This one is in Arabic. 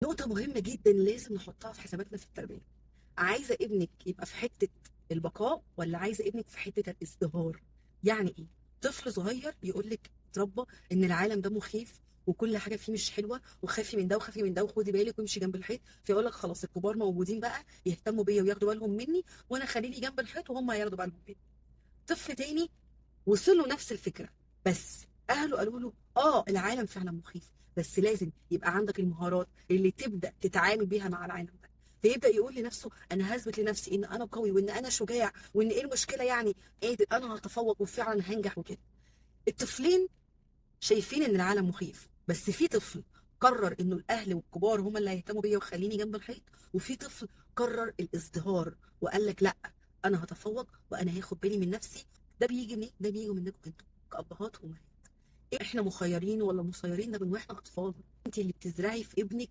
نقطة مهمة جدا لازم نحطها في حساباتنا في التربية. عايزة ابنك يبقى في حتة البقاء ولا عايزة ابنك في حتة الازدهار؟ يعني ايه؟ طفل صغير يقول لك اتربى ان العالم ده مخيف وكل حاجة فيه مش حلوة، وخافي من ده وخافي من ده وخدي بالك وامشي جنب الحيط، فيقول لك خلاص الكبار موجودين بقى يهتموا بيا وياخدوا بالهم مني، وانا خليني جنب الحيط وهم هياخدوا بالهم مني. طفل تاني وصل له نفس الفكره، بس اهله قالوا له اه العالم فعلا مخيف، بس لازم يبقى عندك المهارات اللي تبدا تتعامل بيها مع العالم ده. فيبدا يقول لنفسه انا هثبت لنفسي ان انا قوي وان انا شجاع وان ايه المشكله يعني، قادر انا هتفوق وفعلا هنجح وكده. الطفلين شايفين ان العالم مخيف، بس في طفل قرر انه الاهل والكبار هم اللي هيهتموا بيا وخليني جنب الحيط، وفي طفل قرر الازدهار وقال لك لا، انا هتفوق وانا هاخد بالي من نفسي. ده بيجي منين؟ ده بيجي منكم انتوا كابهات وامهات. احنا مخيرين ولا مسيرين؟ ده من واحنا اطفال. انت اللي بتزرعي في ابنك